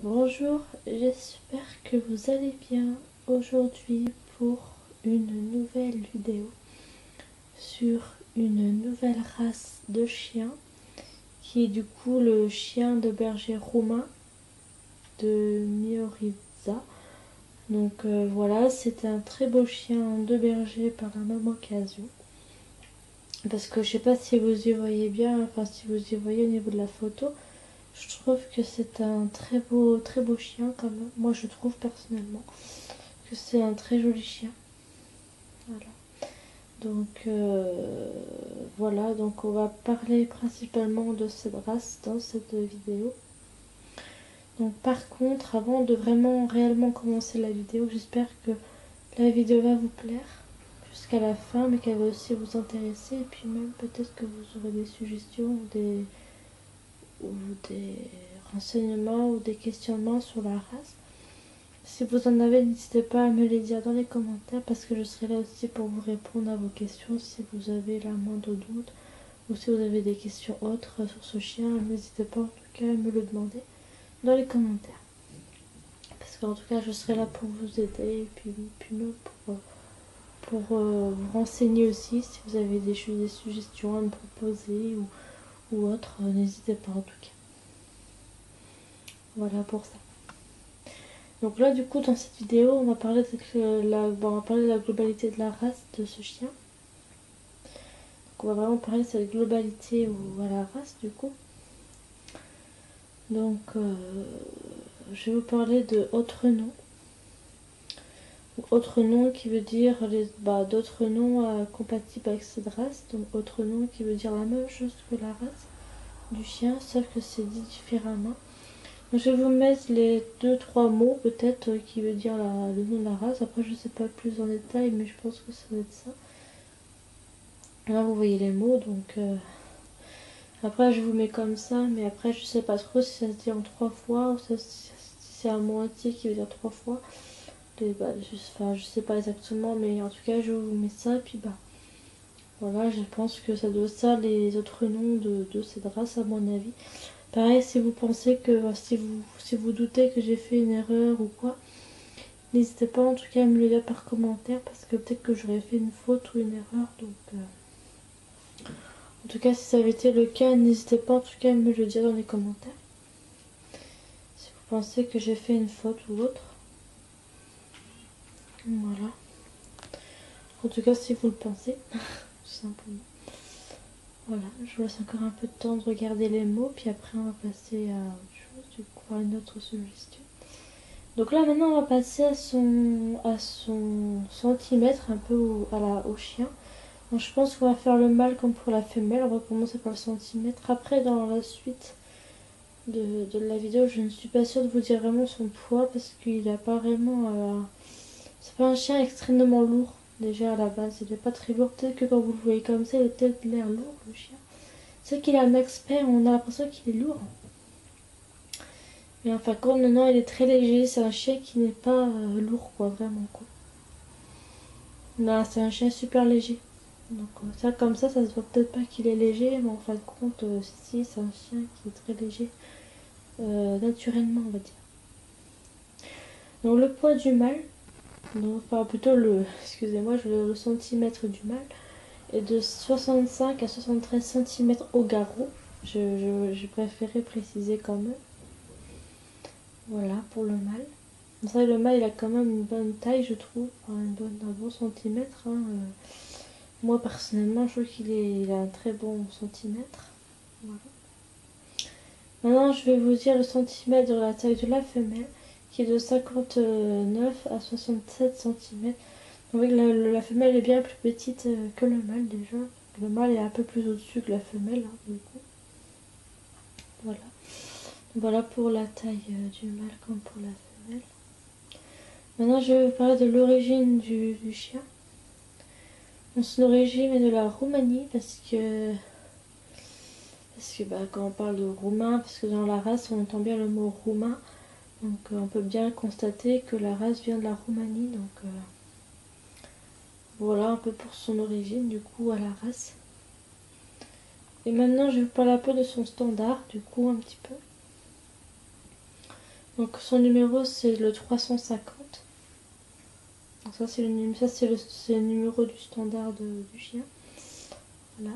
Bonjour, j'espère que vous allez bien aujourd'hui pour une nouvelle vidéo sur une nouvelle race de chien qui est du coup le chien de berger roumain de Mioriza. Donc voilà, c'est un très beau chien de berger par la même occasion. Parce que je sais pas si vous y voyez bien, enfin si vous y voyez au niveau de la photo, je trouve que c'est un très beau chien quand même. Moi je trouve personnellement que c'est un très joli chien. Voilà. Donc voilà, donc on va parler principalement de cette race dans cette vidéo. Donc par contre, avant de vraiment réellement commencer la vidéo, j'espère que la vidéo va vous plaire jusqu'à la fin, mais qu'elle va aussi vous intéresser. Et puis même peut-être que vous aurez des suggestions ou des renseignements ou des questionnements sur la race. Si vous en avez, n'hésitez pas à me les dire dans les commentaires parce que je serai là aussi pour vous répondre à vos questions si vous avez la moindre doute ou si vous avez des questions autres sur ce chien, n'hésitez pas en tout cas à me le demander dans les commentaires. Parce qu'en tout cas, je serai là pour vous aider et puis même pour vous renseigner aussi si vous avez des suggestions à me proposer ou autre, n'hésitez pas en tout cas. Voilà pour ça. Donc là, du coup, dans cette vidéo, on va parler de la globalité de la race de ce chien. Donc on va vraiment parler de cette globalité à la race, du coup. Donc, je vais vous parler de autres noms. Autre nom qui veut dire d'autres noms compatibles avec cette race. Donc, autre nom qui veut dire la même chose que la race du chien, sauf que c'est dit différemment. Donc, je vais vous mettre les 2-3 mots peut-être qui veut dire le nom de la race. Après, je sais pas plus en détail, mais je pense que ça doit être ça. Là, vous voyez les mots, donc après, je vous mets comme ça, mais après, je sais pas trop si ça se dit en 3 fois ou si c'est un mot entier qui veut dire 3 fois. Je sais pas exactement, mais en tout cas, je vous mets ça, puis voilà, je pense que ça doit être ça les autres noms de cette race, à mon avis. Pareil, si vous pensez que, si vous doutez que j'ai fait une erreur ou quoi, n'hésitez pas en tout cas à me le dire par commentaire, parce que peut-être que j'aurais fait une faute ou une erreur, donc. En tout cas, si ça avait été le cas, n'hésitez pas en tout cas à me le dire dans les commentaires. Si vous pensez que j'ai fait une faute ou autre. Voilà. En tout cas, si vous le pensez, tout simplement. Voilà, je vous laisse encore un peu de temps de regarder les mots, puis après on va passer à autre chose, du coup à une autre suggestion. Donc là maintenant on va passer à son centimètre, un peu au chien. Donc je pense qu'on va faire le mâle comme pour la femelle, on va commencer par le centimètre. Après dans la suite de la vidéo, je ne suis pas sûre de vous dire vraiment son poids parce qu'il n'a pas vraiment... c'est pas un chien extrêmement lourd déjà à la base, il n'est pas très lourd. Peut-être que quand vous le voyez comme ça, il a peut-être l'air lourd le chien. C'est qu'il est un expert, on a l'impression qu'il est lourd. Mais enfin, quand non, il est très léger. C'est un chien qui n'est pas lourd, quoi, vraiment, quoi. Non, c'est un chien super léger. Donc, ça, comme ça se voit peut-être pas qu'il est léger, mais en fin de compte, si, c'est un chien qui est très léger. Naturellement, on va dire. Donc, le poids du mâle, enfin, plutôt excusez-moi, le centimètre du mâle, est de 65 à 73 cm au garrot. J'ai préféré préciser quand même. Voilà pour le mâle. C'est vrai, le mâle il a quand même une bonne taille, je trouve, enfin, un bon centimètre. Hein. Moi personnellement, je trouve il a un très bon centimètre. Voilà. Maintenant, je vais vous dire le centimètre de la taille de la femelle, qui est de 59 à 67 cm. Donc la femelle est bien plus petite que le mâle déjà. Le mâle est un peu plus au-dessus que la femelle, hein, du coup. Voilà. Voilà pour la taille du mâle comme pour la femelle. Maintenant, je vais vous parler de l'origine du chien. Donc, son origine est de la Roumanie parce que quand on parle de roumain, parce que dans la race on entend bien le mot roumain, donc on peut bien constater que la race vient de la Roumanie. Donc voilà un peu pour son origine du coup à la race. Et maintenant je vais vous parler un peu de son standard du coup un petit peu. Donc son numéro c'est le 350. Donc ça c'est le numéro du standard du chien. Voilà.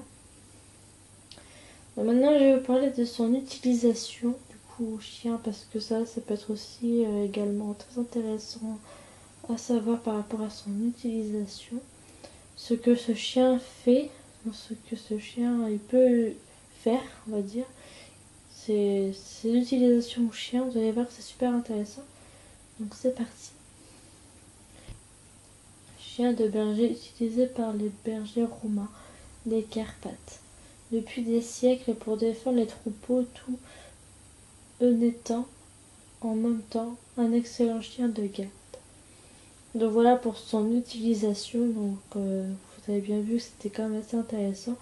Donc maintenant je vais vous parler de son utilisation du coup au chien, parce que ça peut être aussi également très intéressant à savoir par rapport à son utilisation. Ce que ce chien fait, ce que ce chien il peut faire, on va dire. C'est l'utilisation au chien, vous allez voir que c'est super intéressant. Donc c'est parti. Chien de berger utilisé par les bergers roumains des Carpates depuis des siècles pour défendre les troupeaux, tout en étant en même temps un excellent chien de garde. Donc voilà pour son utilisation. Donc vous avez bien vu que c'était quand même assez intéressant,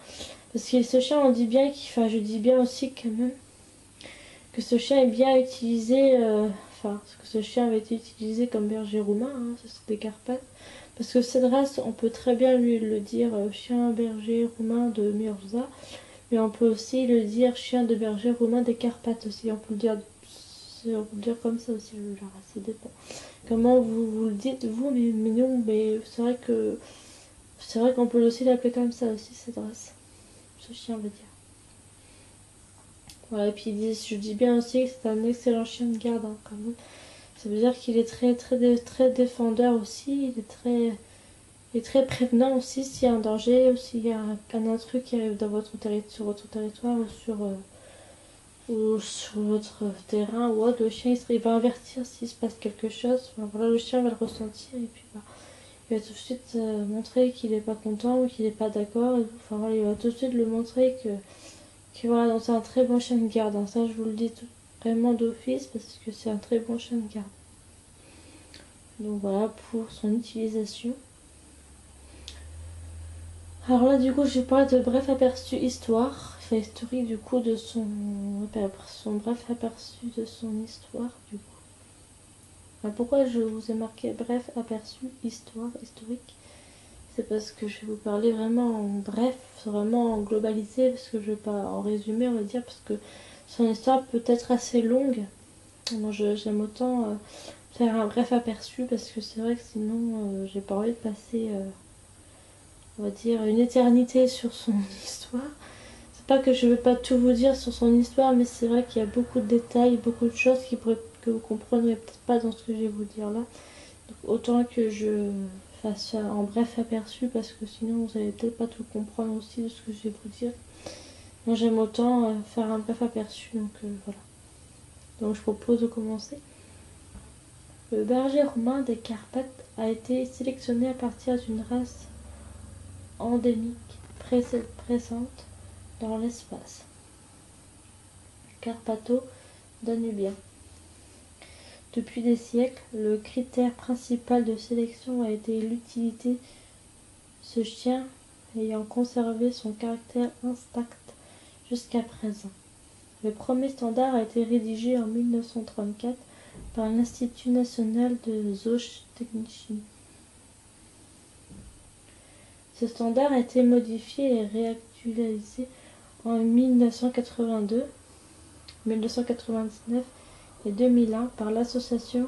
parce que ce chien, on dit bien je dis bien aussi quand même que ce chien est bien utilisé, que ce chien avait été utilisé comme berger roumain, hein, c'est des Carpates. Parce que cette race, on peut très bien lui le dire chien berger roumain de Mirza, mais on peut aussi le dire chien de berger roumain des Carpates aussi. On peut le dire comme ça aussi, le genre, ça dépend. Comment vous le dites vous, mais non, mais c'est vrai qu'on peut aussi l'appeler comme ça aussi, cette race. Ce chien veut dire. Voilà, et puis je dis bien aussi que c'est un excellent chien de garde, hein, quand même. Ça veut dire qu'il est très défendeur aussi, il est très prévenant aussi s'il y a un danger, ou s'il y a un intrus qui arrive sur votre territoire ou sur votre terrain ou autre. Le chien il va avertir s'il se passe quelque chose. Enfin, voilà, le chien va le ressentir et puis il va tout de suite montrer qu'il n'est pas content ou qu'il n'est pas d'accord. Enfin, voilà, il va tout de suite le montrer que voilà, donc c'est un très bon chien de garde, hein. Ça je vous le dis vraiment d'office, parce que c'est un très bon chien de garde. Donc voilà pour son utilisation. Alors là du coup je vais parler de bref aperçu historique du coup de son bref aperçu de son histoire du coup. Alors, pourquoi je vous ai marqué bref aperçu historique, c'est parce que je vais vous parler vraiment en bref, vraiment en globalisé, parce que je vais pas en résumer on va dire, parce que son histoire peut être assez longue. Moi j'aime autant faire un bref aperçu, parce que c'est vrai que sinon j'ai pas envie de passer on va dire une éternité sur son histoire. C'est pas que je veux pas tout vous dire sur son histoire, mais c'est vrai qu'il y a beaucoup de détails, beaucoup de choses que vous comprendrez peut-être pas dans ce que je vais vous dire là. Donc autant que je fasse en bref aperçu, parce que sinon vous allez peut-être pas tout comprendre aussi de ce que je vais vous dire. Moi j'aime autant faire un bref aperçu, donc voilà. Donc je propose de commencer. Le berger roumain des Carpates a été sélectionné à partir d'une race endémique présente dans l'espace carpato-danubien. Depuis des siècles, le critère principal de sélection a été l'utilité, ce chien ayant conservé son caractère intact jusqu'à présent. Le premier standard a été rédigé en 1934 par l'Institut national de zootechnie. Ce standard a été modifié et réactualisé en 1982, 1999 et 2001 par l'Association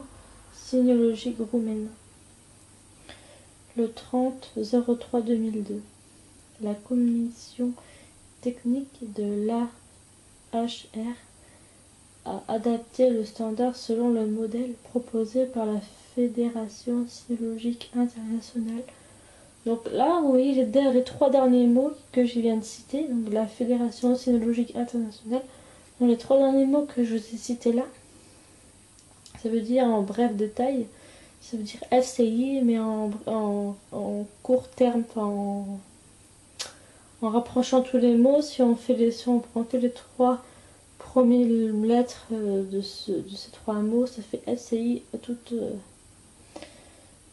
cynologique roumaine. Le 30-03-2002, la commission technique de l'AHR a adapté le standard selon le modèle proposé par la Fédération cynologique internationale. Donc là, vous voyez les trois derniers mots que je viens de citer, donc la Fédération cynologique internationale. Donc les trois derniers mots que je vous ai cités là, ça veut dire en bref détail, ça veut dire FCI, mais en court terme, en rapprochant tous les mots. Si on prend que les trois premières lettres de ces trois mots, ça fait FCI,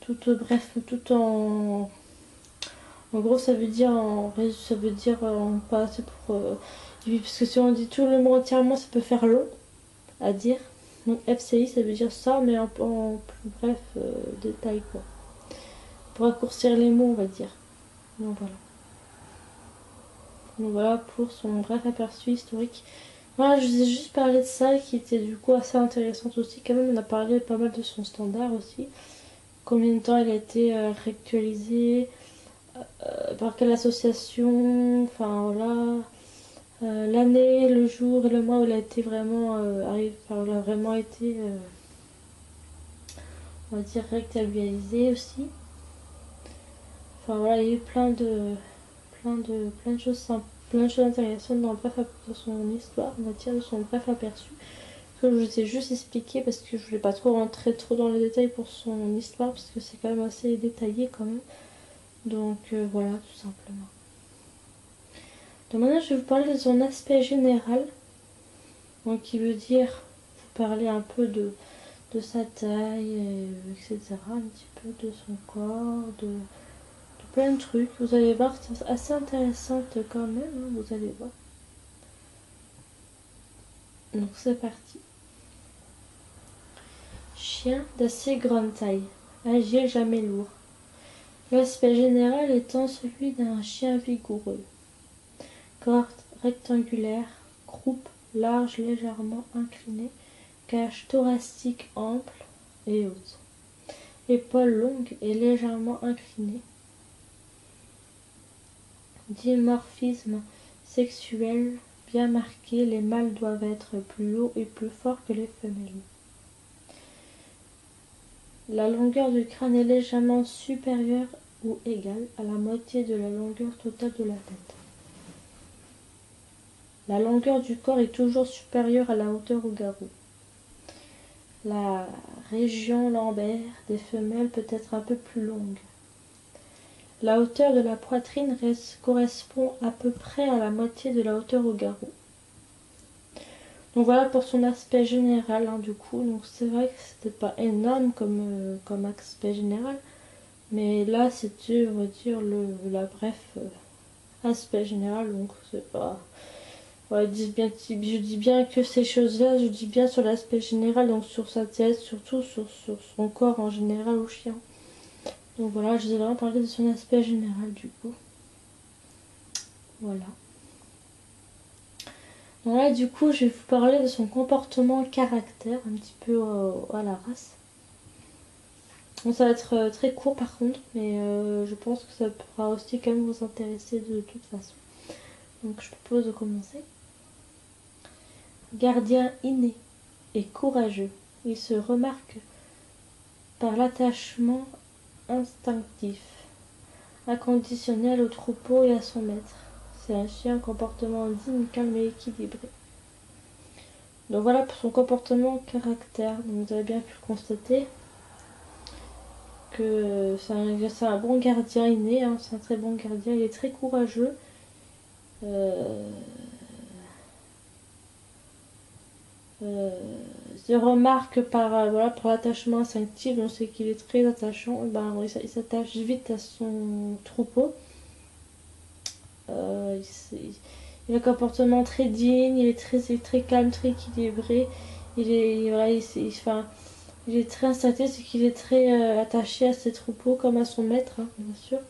bref, tout en... En gros, ça veut dire pas assez pour... parce que si on dit tout le mot entièrement, ça peut faire long à dire. Donc FCI, ça veut dire ça, mais en plus bref détail, quoi. Pour raccourcir les mots, on va dire. Donc voilà. Donc voilà pour son bref aperçu historique. Voilà, je vous ai juste parlé de ça qui était du coup assez intéressante aussi. Quand même, on a parlé pas mal de son standard aussi. Combien de temps il a été réactualisé, par quelle association, enfin voilà. L'année, le jour et le mois où il a été vraiment arrivé, enfin, il a vraiment été, on va dire, réactualisé aussi. Enfin voilà, il y a eu plein de choses plein de choses intéressantes dans son histoire, on va dire, de son bref aperçu. Que je vous ai juste expliqué parce que je voulais pas trop rentrer trop dans les détails pour son histoire parce que c'est quand même assez détaillé quand même. Donc voilà, tout simplement. Donc maintenant, je vais vous parler de son aspect général. Donc qui veut dire vous parler un peu de sa taille, etc. Un petit peu de son corps, de plein de trucs. Vous allez voir, c'est assez intéressante quand même, hein, vous allez voir. Donc c'est parti. Chien d'assez grande taille, agile jamais lourd. L'aspect général étant celui d'un chien vigoureux. Corps rectangulaire, croupe large légèrement inclinée, cage thoracique ample et haute. Épaules longues et légèrement inclinées. Dimorphisme sexuel bien marqué, les mâles doivent être plus hauts et plus forts que les femelles. La longueur du crâne est légèrement supérieure ou égale à la moitié de la longueur totale de la tête. La longueur du corps est toujours supérieure à la hauteur au garrot. La région lombaire des femelles peut être un peu plus longue. La hauteur de la poitrine correspond à peu près à la moitié de la hauteur au garrot. Donc voilà pour son aspect général, hein, du coup. Donc c'est vrai que c'était pas énorme comme aspect général. Mais là c'était, on va dire, la bref aspect général. Donc c'est pas... Ouais, je dis bien que ces choses-là, je dis bien sur l'aspect général, donc sur sa tête, surtout sur son corps en général au chien. Donc voilà, je vous ai vraiment parlé de son aspect général du coup. Voilà. Donc là, du coup, je vais vous parler de son comportement caractère, un petit peu à la race. Donc ça va être très court par contre, mais je pense que ça pourra aussi quand même vous intéresser de toute façon. Donc je propose de commencer. Gardien inné et courageux, il se remarque par l'attachement instinctif, inconditionnel au troupeau et à son maître. C'est un chien comportement digne, calme et équilibré. Donc voilà pour son comportement caractère. Donc vous avez bien pu le constater que c'est un bon gardien inné, hein, c'est un très bon gardien, il est très courageux. Se remarque voilà, par l'attachement instinctif, on sait qu'il est très attachant, ben, il s'attache vite à son troupeau. Il a un comportement très digne, il est très calme, très équilibré. Voilà, il est très instinctif, c'est qu'il est très attaché à ses troupeaux comme à son maître, hein, bien sûr.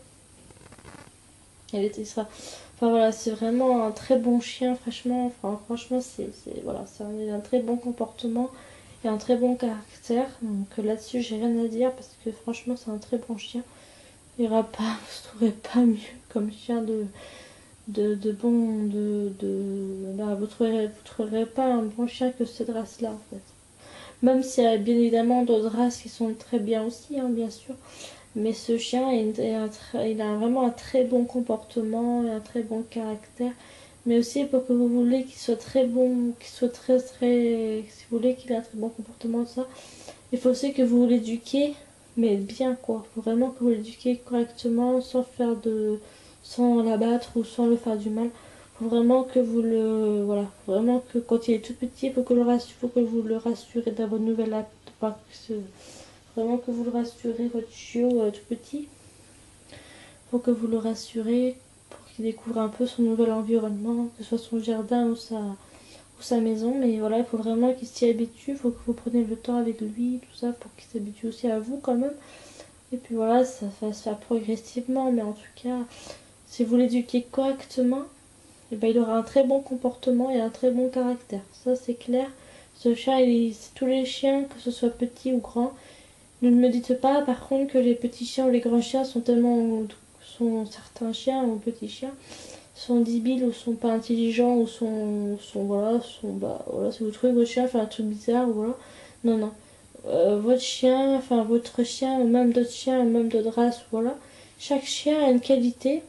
Enfin voilà, c'est vraiment un très bon chien, franchement, voilà, il a un très bon comportement et un très bon caractère. Donc là-dessus, j'ai rien à dire parce que franchement, c'est un très bon chien. Il n'y aura pas, vous ne trouverez pas mieux comme chien bah, vous trouverez pas un bon chien que cette race-là en fait. Même s'il y a bien évidemment d'autres races qui sont très bien aussi, hein, bien sûr. Mais ce chien, il a vraiment un très bon comportement et un très bon caractère. Mais aussi pour que vous voulez qu'il soit très bon, qu'il soit si vous voulez qu'il ait un très bon comportement, ça, il faut aussi que vous l'éduquiez, mais bien quoi. Il faut vraiment que vous l'éduquiez correctement, sans l'abattre ou sans le faire du mal. Il faut vraiment que voilà, vraiment que quand il est tout petit, faut que vous le rassurez dans votre nouvelle app, vraiment que vous le rassurez, votre chiot tout petit. Faut que vous le rassurez pour qu'il découvre un peu son nouvel environnement, que ce soit son jardin ou sa maison. Mais voilà, il faut vraiment qu'il s'y habitue. Il faut que vous preniez le temps avec lui, tout ça, pour qu'il s'habitue aussi à vous quand même. Et puis voilà, ça va se faire progressivement. Mais en tout cas, si vous l'éduquez correctement, et ben, il aura un très bon comportement et un très bon caractère. Ça c'est clair. Ce chien, c'est tous les chiens, que ce soit petits ou grands. Ne me dites pas par contre que les petits chiens ou les grands chiens sont certains chiens ou petits chiens sont débiles ou sont pas intelligents ou voilà, si vous trouvez votre chien fait un truc bizarre, voilà. Non, non. Votre chien, ou même d'autres chiens, ou même d'autres races, voilà. Chaque chien a une qualité,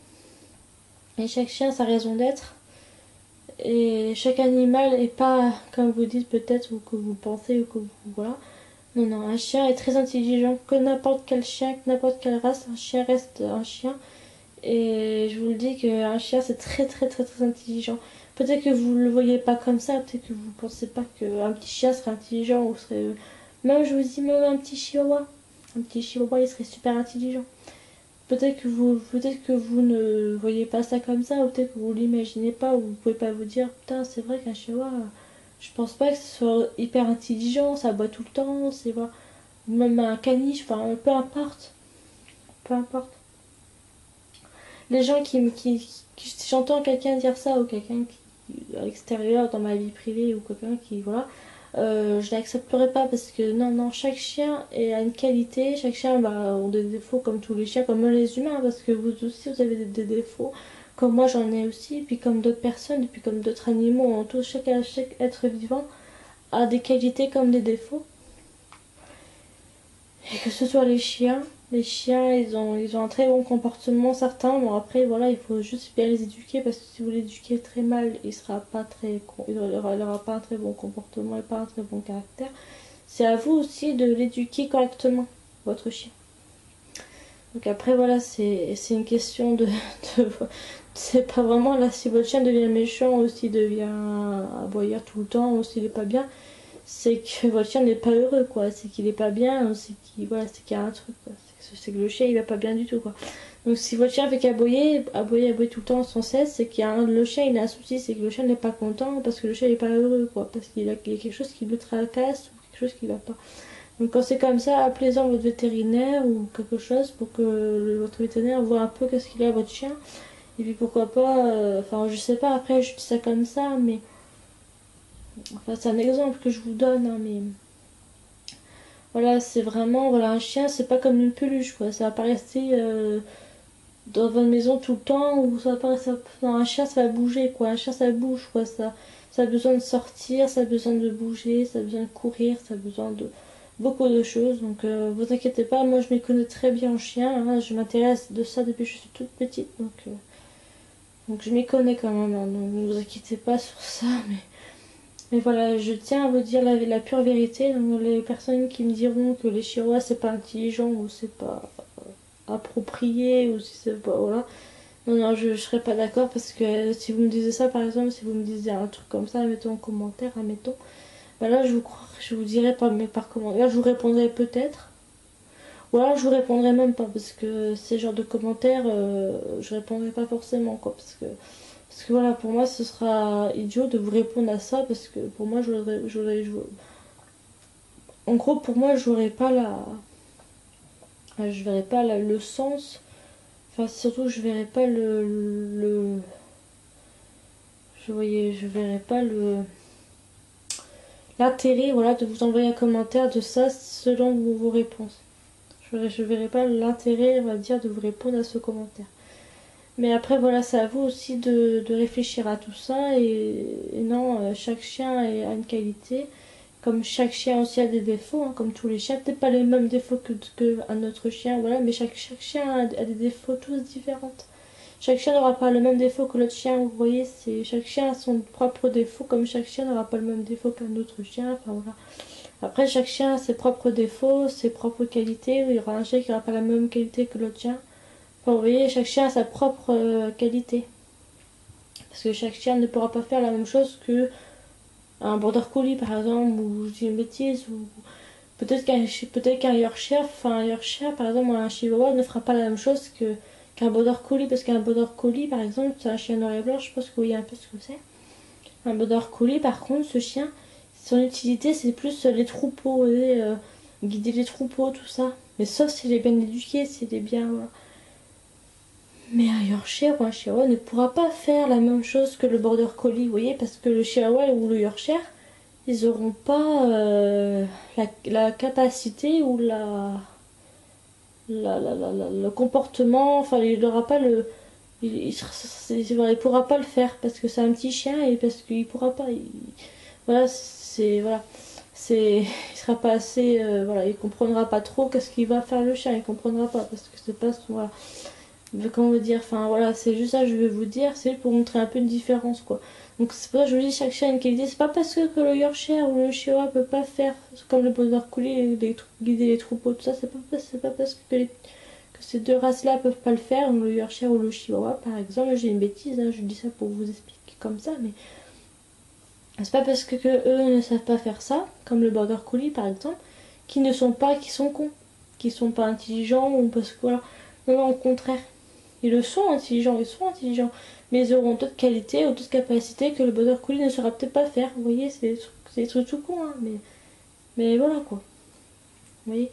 et chaque chien a sa raison d'être. Et chaque animal est pas, comme vous dites peut-être, ou que vous pensez, ou que vous, voilà. Non, non, un chien est très intelligent, que n'importe quel chien, que n'importe quelle race, un chien reste un chien. Et je vous le dis qu'un chien c'est très très très très intelligent. Peut-être que vous ne le voyez pas comme ça, peut-être que vous ne pensez pas qu'un petit chien serait intelligent ou serait... Même je vous dis même un petit chihuahua. Un petit chihuahua il serait super intelligent. Peut-être que vous ne voyez pas ça comme ça, ou peut-être que vous l'imaginez pas, ou vous pouvez pas vous dire putain c'est vrai qu'un chihuahua, je pense pas que ce soit hyper intelligent, ça aboie tout le temps, c'est vrai. Ou même un caniche, enfin peu importe. Peu importe. Les gens si j'entends quelqu'un dire ça ou quelqu'un qui à l'extérieur dans ma vie privée ou quelqu'un qui voilà, je l'accepterai pas parce que non non chaque chien a une qualité, chaque chien bah, a des défauts comme tous les chiens, comme les humains parce que vous aussi vous avez des défauts comme moi j'en ai aussi et puis comme d'autres personnes et puis comme d'autres animaux en tout chaque être vivant a des qualités comme des défauts. Et que ce soit les chiens, ils ont un très bon comportement, certains. Bon, après, voilà, il faut juste bien les éduquer parce que si vous l'éduquez très mal, il aura pas un très bon comportement et pas un très bon caractère. C'est à vous aussi de l'éduquer correctement, votre chien. Donc après, voilà, c'est une question de c'est pas vraiment là si votre chien devient méchant ou s'il devient aboyeur tout le temps ou s'il est pas bien, c'est que votre chien n'est pas heureux quoi, c'est qu'il est pas bien, c'est qu'il y a un truc quoi. C'est que le chien il va pas bien du tout quoi. Donc si votre chien fait qu'aboyer tout le temps sans cesse, c'est le chien il a un souci, c'est que le chien n'est pas content parce que le chien n'est pas heureux quoi, parce qu'il y a quelque chose qui le tracasse ou quelque chose qui va pas. Donc quand c'est comme ça, appelez-en votre vétérinaire ou quelque chose pour que votre vétérinaire voit un peu qu'est-ce qu'il a à votre chien. Et puis pourquoi pas, enfin je sais pas, après je dis ça comme ça, mais enfin c'est un exemple que je vous donne, hein, mais voilà, c'est vraiment, voilà, un chien c'est pas comme une peluche quoi, ça va pas rester dans votre maison tout le temps ou ça va pas rester, non, un chien ça va bouger quoi, un chien ça bouge quoi, ça a besoin de sortir, ça a besoin de bouger, ça a besoin de courir, ça a besoin de beaucoup de choses, donc vous inquiétez pas, moi je m'y connais très bien en chien, hein, je m'intéresse de ça depuis que je suis toute petite, donc je m'y connais quand même, hein, donc ne vous inquiétez pas sur ça, mais voilà, je tiens à vous dire la pure vérité. Donc les personnes qui me diront que les chihuahuas c'est pas intelligent ou c'est pas approprié ou si c'est pas voilà. Non non, je serais pas d'accord parce que si vous me disiez ça par exemple, si vous me disiez un truc comme ça, mettons en commentaire, admettons, bah là je vous crois, je vous dirais pas mais par commentaire, je vous répondrai peut-être. Ou alors je vous répondrai même pas parce que ces genres de commentaires, je répondrai pas forcément quoi parce que voilà, pour moi, ce sera idiot de vous répondre à ça parce que pour moi, en gros, pour moi, je verrais pas le sens. Enfin, surtout, je verrais pas je verrais pas l'intérêt, voilà, de vous envoyer un commentaire de ça selon vos réponses. Je verrais pas l'intérêt, on va dire, de vous répondre à ce commentaire. Mais après, voilà, c'est à vous aussi de réfléchir à tout ça. Et non, chaque chien a une qualité. Comme chaque chien aussi a des défauts, hein, comme tous les chiens. Peut-être pas les mêmes défauts que un autre chien, voilà, mais chaque chien a des défauts tous différents. Chaque chien n'aura pas le même défaut que l'autre chien, vous voyez, chaque chien a son propre défaut, comme chaque chien n'aura pas le même défaut qu'un autre chien, enfin voilà. Après, chaque chien a ses propres défauts, ses propres qualités. Il y aura un chien qui n'aura pas la même qualité que l'autre chien. Enfin, vous voyez, chaque chien a sa propre qualité. Parce que chaque chien ne pourra pas faire la même chose que un border collie par exemple, ou je dis une bêtise, ou peut-être qu'un Yorkshire, enfin un Yorkshire par exemple, ou un Chihuahua ne fera pas la même chose qu'un border collie, parce qu'un border collie par exemple, c'est un chien noir et blanc, je pense que vous voyez un peu ce que c'est. Un border collie par contre, ce chien, son utilité c'est plus les troupeaux, guider les troupeaux, tout ça. Mais sauf s'il est bien éduqué, s'il est bien. Voilà. Mais un Yorkshire ou un Chihuahua ne pourra pas faire la même chose que le Border Collie, vous voyez, parce que le Chihuahua ou le Yorkshire, ils n'auront pas la capacité ou le comportement, enfin il n'aura pas le... il pourra pas le faire parce que c'est un petit chien et parce qu'il pourra pas... voilà, c'est... Voilà. Il sera pas assez... voilà, il comprendra pas trop qu'est-ce qu'il va faire le chien, il comprendra pas parce que c'est pas son... Voilà. Comment vous dire, enfin voilà, c'est juste ça que je vais vous dire, c'est pour montrer un peu une différence quoi. Donc c'est pour ça que je vous dis chaque chien a une qualité, c'est pas parce que le Yorkshire ou le Chihuahua peut pas faire comme le Border Collie, guider les troupeaux, tout ça, c'est pas parce que ces deux races-là peuvent pas le faire, le Yorkshire ou le Chihuahua par exemple, j'ai une bêtise, hein, je dis ça pour vous expliquer comme ça, mais c'est pas parce que eux ne savent pas faire ça, comme le Border Collie par exemple, qu'ils ne sont pas, qui sont cons, qui sont pas intelligents ou parce que voilà, non, non, au contraire. Ils sont intelligents, mais ils auront d'autres qualités ou d'autres capacités que le Border Collie ne saura peut-être pas faire. Vous voyez, c'est des trucs tout con, hein, mais voilà quoi. Vous voyez,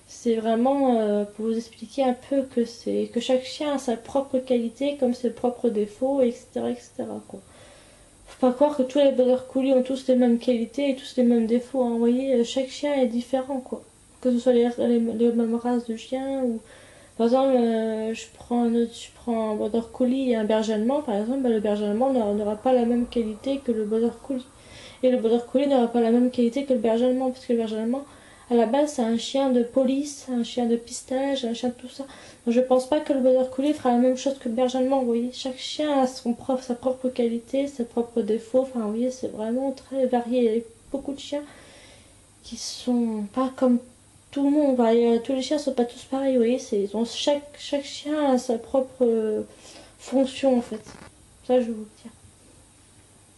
c'est vraiment pour vous expliquer un peu que chaque chien a sa propre qualité, comme ses propres défauts, etc., etc. quoi. Faut pas croire que tous les Border Collie ont tous les mêmes qualités et tous les mêmes défauts. Hein. Vous voyez, chaque chien est différent quoi. Que ce soit les mêmes races de chiens ou par exemple, je prends un Border Collie et un Berger Allemand, par exemple, bah, le Berger Allemand n'aura pas la même qualité que le Border Collie. Et le Border Collie n'aura pas la même qualité que le Berger Allemand, parce que le Berger Allemand, à la base, c'est un chien de police, un chien de pistage, un chien de tout ça. Donc je pense pas que le Border Collie fera la même chose que le Berger Allemand, vous voyez. Chaque chien a sa propre qualité, ses propres défauts, enfin, vous voyez, c'est vraiment très varié. Il y a beaucoup de chiens qui sont pas comme tout le monde, tous les chiens sont pas tous pareils, vous voyez, chaque chien a sa propre fonction en fait. Ça, je vais vous le dire.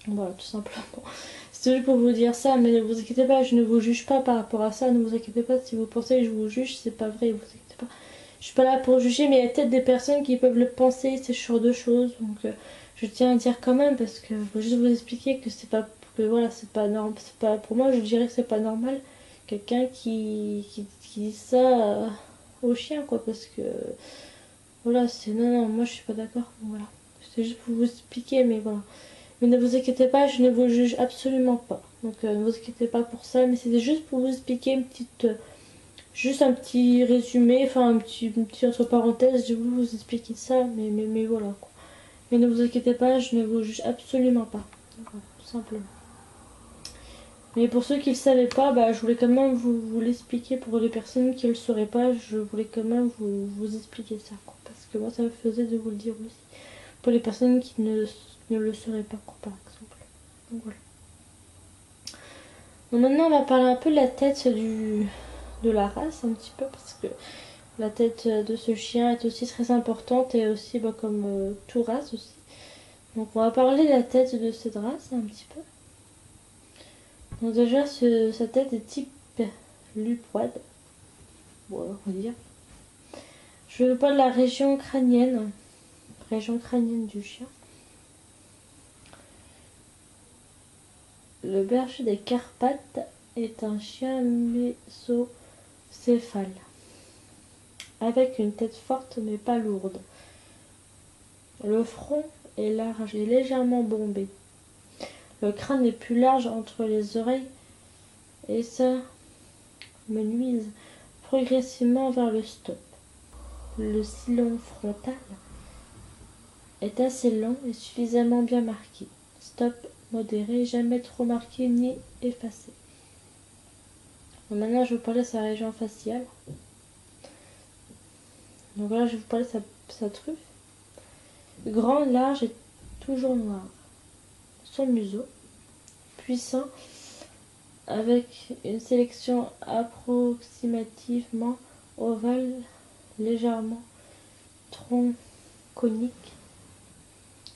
Voilà, tout simplement. C'est juste pour vous dire ça, mais ne vous inquiétez pas, je ne vous juge pas par rapport à ça. Ne vous inquiétez pas si vous pensez que je vous juge, c'est pas vrai, vous inquiétez pas. Je suis pas là pour juger, mais il y a peut-être des personnes qui peuvent le penser, ce genre de choses. Donc, je tiens à dire quand même, parce que je veux juste vous expliquer que c'est pas, que voilà, c'est pas normal, c'est pas, pour moi, je dirais que c'est pas normal quelqu'un qui dit ça au chien, quoi, parce que voilà, c'est non, non, moi je suis pas d'accord. Voilà, c'est juste pour vous expliquer, mais voilà. Mais ne vous inquiétez pas, je ne vous juge absolument pas. Donc ne vous inquiétez pas pour ça, mais c'était juste pour vous expliquer une petite, juste un petit résumé, enfin une petite entre parenthèses, je vais vous expliquer ça, mais voilà quoi. Mais ne vous inquiétez pas, je ne vous juge absolument pas. Voilà, tout simplement. Mais pour ceux qui ne le savaient pas, bah, je voulais quand même vous l'expliquer. Pour les personnes qui ne le sauraient pas, je voulais quand même vous expliquer ça. Quoi, parce que moi, ça me faisait de vous le dire aussi. Pour les personnes qui ne le sauraient pas, quoi, par exemple. Donc voilà. Donc maintenant, on va parler un peu de la tête de la race, un petit peu, parce que la tête de ce chien est aussi très importante et aussi bah, comme tout race aussi. Donc on va parler de la tête de cette race un petit peu. Donc déjà, sa tête est type lupoide. Voilà, on va dire. Je veux pas de la région crânienne du chien. Le berger des Carpates est un chien mésocéphale, avec une tête forte mais pas lourde. Le front est large et légèrement bombé. Le crâne est plus large entre les oreilles et ça me nuise progressivement vers le stop. Le sillon frontal est assez long et suffisamment bien marqué. Stop modéré, jamais trop marqué ni effacé. Donc maintenant, je vais vous parler de sa région faciale. Donc là, je vais vous parler de sa truffe. Grand, large et toujours noir. Son museau, puissant, avec une sélection approximativement ovale, légèrement tronc conique.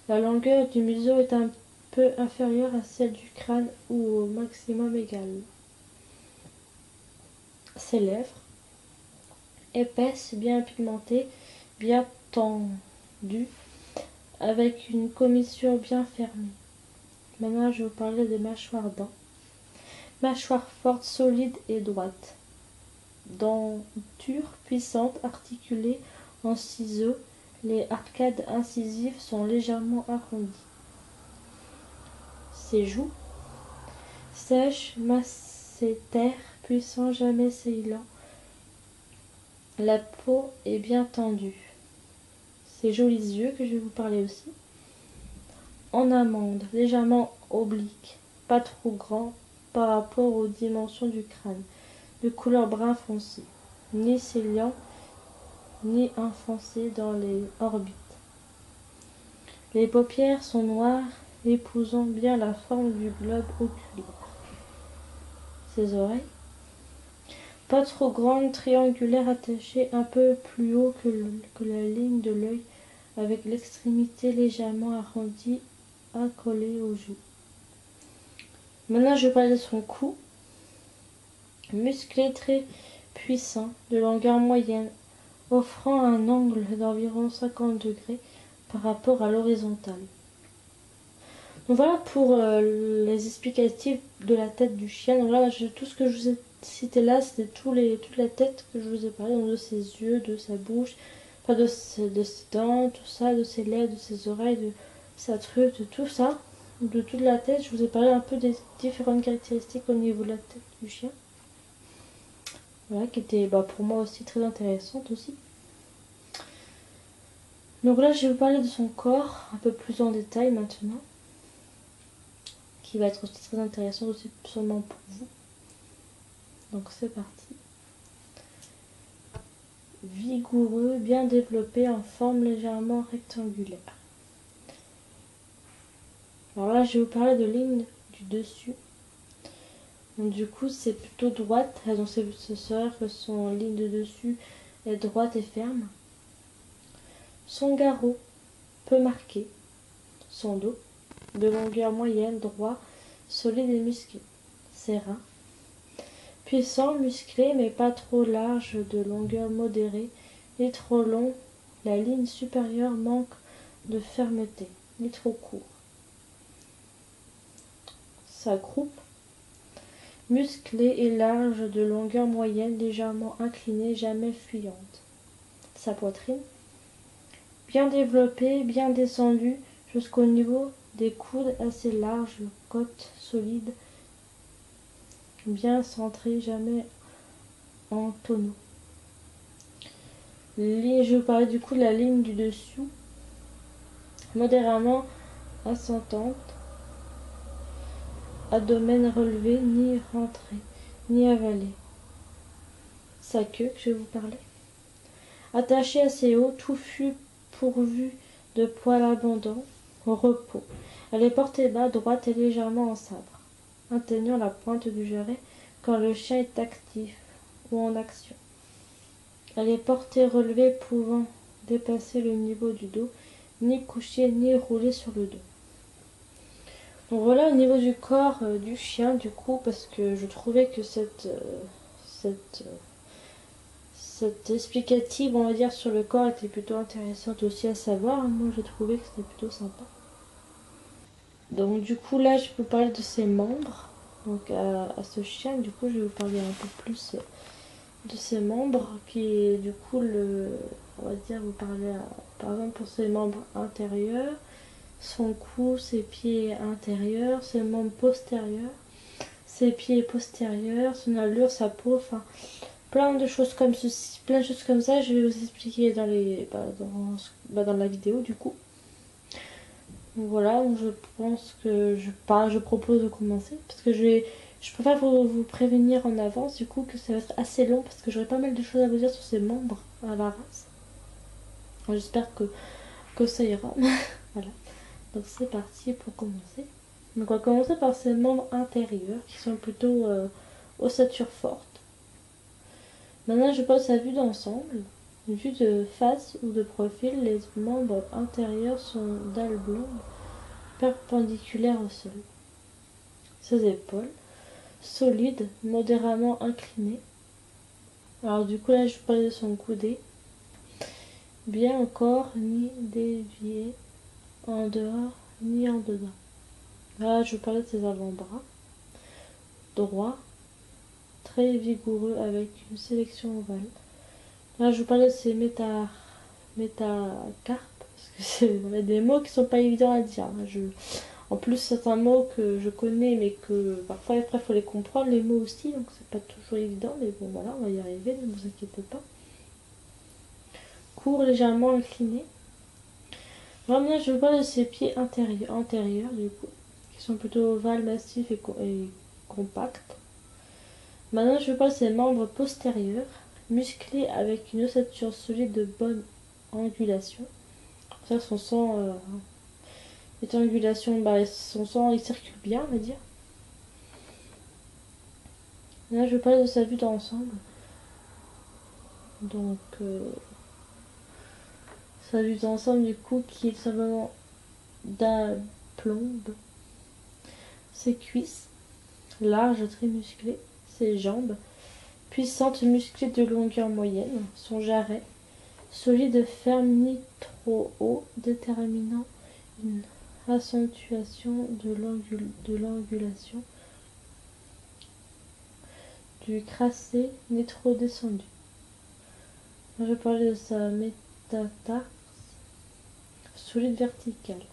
La longueur du museau est un peu inférieure à celle du crâne ou au maximum égale. Ses lèvres, épaisses, bien pigmentées, bien tendues, avec une commissure bien fermée. Maintenant, je vais vous parler des mâchoires dents. Mâchoire forte, solide et droite. Denture puissante, articulée en ciseaux, Les arcades incisives sont légèrement arrondies. Ses joues, sèches, massétères, puissants, jamais saillants. La peau est bien tendue. Ses jolis yeux, que je vais vous parler aussi. En amande, légèrement oblique, pas trop grand par rapport aux dimensions du crâne, de couleur brun foncé, ni saillant, ni enfoncé dans les orbites. Les paupières sont noires, épousant bien la forme du globe oculaire. Ses oreilles, pas trop grandes, triangulaires, attachées un peu plus haut que la ligne de l'œil, avec l'extrémité légèrement arrondie, accolée aux joues. Maintenant, je vais parler de son cou, musclé, très puissant, de longueur moyenne, offrant un angle d'environ 50 degrés par rapport à l'horizontale. Donc voilà pour les explicatifs de la tête du chien. Donc là, tout ce que je vous ai cité là, c'était toute la tête que je vous ai parlé, donc de ses yeux, de sa bouche, enfin de ses dents, tout ça, de ses lèvres, de ses oreilles, de sa truffe, de tout ça, de toute la tête. Je vous ai parlé un peu des différentes caractéristiques au niveau de la tête du chien. Voilà, qui était pour moi aussi très intéressante aussi. Donc là, je vais vous parler de son corps un peu plus en détail maintenant, qui va être aussi très intéressant aussi sûrement pour vous. Donc c'est parti. Vigoureux, bien développé, en forme légèrement rectangulaire. Alors là, je vais vous parler de ligne du dessus. Donc du coup, c'est plutôt droite. Donc c'est sûr que son ligne de dessus est droite et ferme. Son garrot, peu marqué. Son dos, de longueur moyenne, droit, solide et musclé. Ses reins, puissant, musclé, mais pas trop large, de longueur modérée, ni trop long. La ligne supérieure manque de fermeté, ni trop court. Sa croupe, musclée et large, de longueur moyenne, légèrement inclinée, jamais fuyante. Sa poitrine, bien développée, bien descendue, jusqu'au niveau des coudes, assez large, côte solide, bien centrée, jamais en tonneau. Je vais parler du coup de la ligne du dessous, modérément ascendante, abdomen relevé, ni rentré, ni avalé. Sa queue, que je vais vous parler, attachée assez haut, touffue, pourvue de poils abondants, au repos. Elle est portée bas, droite et légèrement en sabre, atteignant la pointe du jarret quand le chien est actif ou en action. Elle est portée relevée, pouvant dépasser le niveau du dos, ni coucher ni rouler sur le dos. Donc voilà au niveau du corps du chien, du coup, parce que je trouvais que cette explicative, on va dire, sur le corps était plutôt intéressante aussi à savoir. Moi, j'ai trouvé que c'était plutôt sympa. Donc du coup, là, je peux parler de ses membres. Donc à ce chien, du coup, je vais vous parler un peu plus de ses membres, qui est du coup on va dire, vous parlez par exemple pour ses membres intérieurs, son cou, ses pieds intérieurs, ses membres postérieurs, ses pieds postérieurs, son allure, sa peau, enfin plein de choses comme ceci, plein de choses comme ça. Je vais vous expliquer dans la vidéo du coup. Donc voilà, je pense que je propose de commencer parce que je préfère vous prévenir en avance du coup que ça va être assez long parce que j'aurai pas mal de choses à vous dire sur ses membres à la race. J'espère que ça ira. Voilà. Donc c'est parti pour commencer. Donc on va commencer par ses membres intérieurs qui sont plutôt ossature forte. Maintenant je passe à vue d'ensemble. Une vue de face ou de profil, les membres intérieurs sont dalles blondes perpendiculaires au sol. Ses épaules, solides, modérément inclinées. Alors du coup là je parle de son coudé. Bien encore, ni dévié en dehors ni en dedans. Là je parlais de ses avant-bras. Droit, très vigoureux avec une sélection ovale. Là je vous parlais de ses métacarpe, parce que c'est des mots qui sont pas évidents à dire. En plus, certains mots que je connais, mais que parfois après faut les comprendre, les mots aussi, donc c'est pas toujours évident, mais bon voilà, on va y arriver, ne vous inquiétez pas. Court, légèrement incliné. Maintenant, je parle de ses pieds antérieurs, du coup, qui sont plutôt ovales, massifs et compacts. Maintenant, je parle de ses membres postérieurs, musclés avec une ossature solide de bonne angulation. Ça, son sang est angulation, son sang il circule bien, on va dire. Là, je parle de sa vue d'ensemble. Donc, sa vue d'ensemble, du coup, qui est simplement d'aplombe. Ses cuisses, larges, très musclées. Ses jambes, puissantes, musclées de longueur moyenne. Son jarret, solide, ferme, ni trop haut, déterminant une accentuation de l'angulation. Du crassé, ni trop descendu. Je parlais de sa métatarse, solide verticale.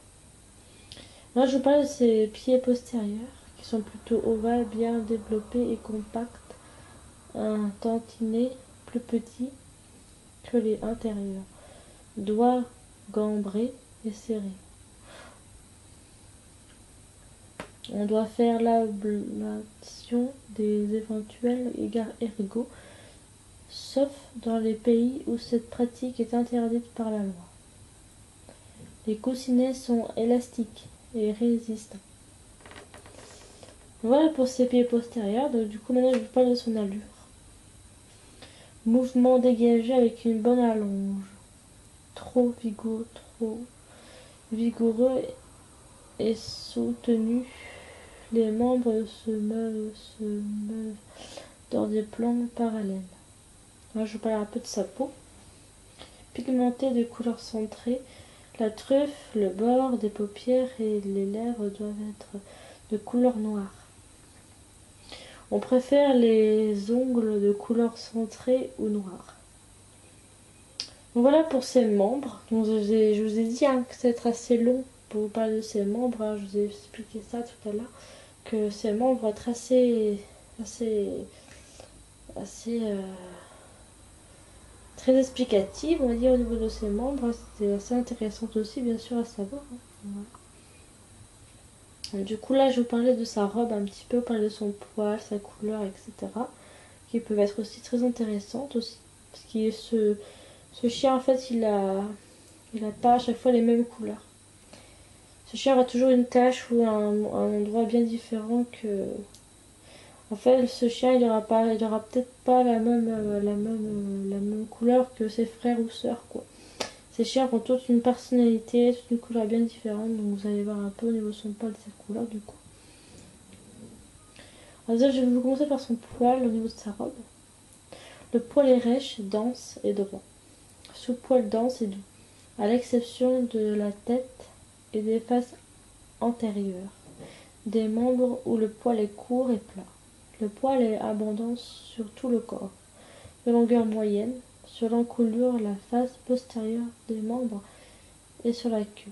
Là, je parle de ses pieds postérieurs, qui sont plutôt ovales, bien développés et compacts, un tantinet plus petit que les intérieurs, doigts gambrés et serrés. On doit faire l'ablation des éventuels égards ergots, sauf dans les pays où cette pratique est interdite par la loi. Les coussinets sont élastiques et résistants. Voilà pour ses pieds postérieurs. Donc du coup maintenant je vous parle de son allure. Mouvement dégagé avec une bonne allonge. Trop vigoureux et soutenu. Les membres se meuvent dans des plans parallèles. Là je vous parle un peu de sa peau. Pigmentée de couleurs centrées. La truffe, le bord des paupières et les lèvres doivent être de couleur noire. On préfère les ongles de couleur centrée ou noire. Donc voilà pour ses membres. Donc je vous ai dit que c'est assez long pour vous parler de ses membres. Je vous ai expliqué ça tout à l'heure. Que ses membres vont être assez très explicatifs, on va dire, au niveau de ses membres. C'était assez intéressant aussi, bien sûr, à savoir. Voilà. Du coup là je vous parlais de sa robe un petit peu, vous parlais de son poil, sa couleur, etc. Qui peuvent être aussi très intéressantes aussi. Parce que ce chien en fait il a pas à chaque fois les mêmes couleurs. Ce chien aura toujours une tache ou un endroit bien différent que. En fait ce chien il aura peut-être pas la même couleur que ses frères ou sœurs quoi. Ces chiens ont toute une personnalité, toute une couleur bien différente, donc vous allez voir un peu au niveau de son poil, de sa couleur du coup. Alors je vais vous commencer par son poil au niveau de sa robe. Le poil est rêche, dense et droit. Ce poil dense et doux, à l'exception de la tête et des faces antérieures, des membres où le poil est court et plat. Le poil est abondant sur tout le corps, de longueur moyenne, sur l'encolure, la face postérieure des membres et sur la queue.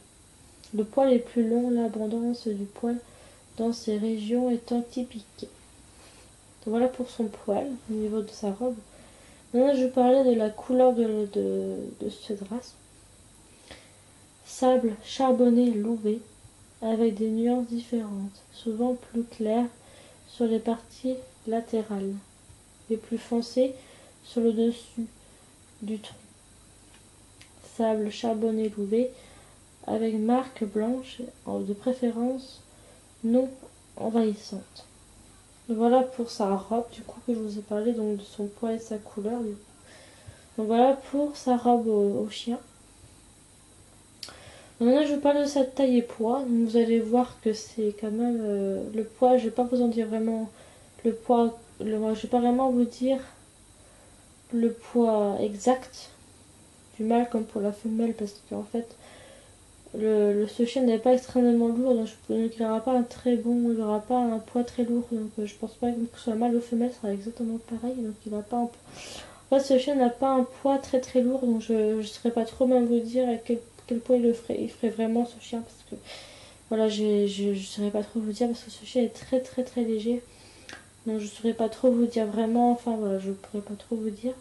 Le poil est plus long, l'abondance du poil dans ces régions étant typique. Donc voilà pour son poil au niveau de sa robe. Maintenant je parlais de la couleur de cette race. Sable charbonné louvé avec des nuances différentes, souvent plus claires sur les parties latérales et plus foncées sur le dessus du tronc. Sable charbonné louvé avec marques blanches, de préférence non envahissantes. Voilà pour sa robe du coup que je vous ai parlé, donc de son poids et sa couleur. Donc voilà pour sa robe au chien. Maintenant je vous parle de sa taille et poids. Donc, vous allez voir que c'est quand même le poids, je vais pas vous en dire vraiment le poids, je vais pas vraiment vous dire le poids exact du mâle comme pour la femelle parce qu'en fait ce chien n'est pas extrêmement lourd, donc il n'aura pas il n'aura pas un poids très lourd, donc je pense pas que ce soit mâle ou femelle, ça sera exactement pareil, donc il n'aura pas Moi, ce chien n'a pas un poids très très lourd, donc je ne saurais pas trop même vous dire à quel point il ferait vraiment ce chien, parce que voilà, je saurais pas trop vous dire, parce que ce chien est très très très léger. Donc je saurais pas trop vous dire vraiment, enfin voilà, je pourrais pas trop vous dire.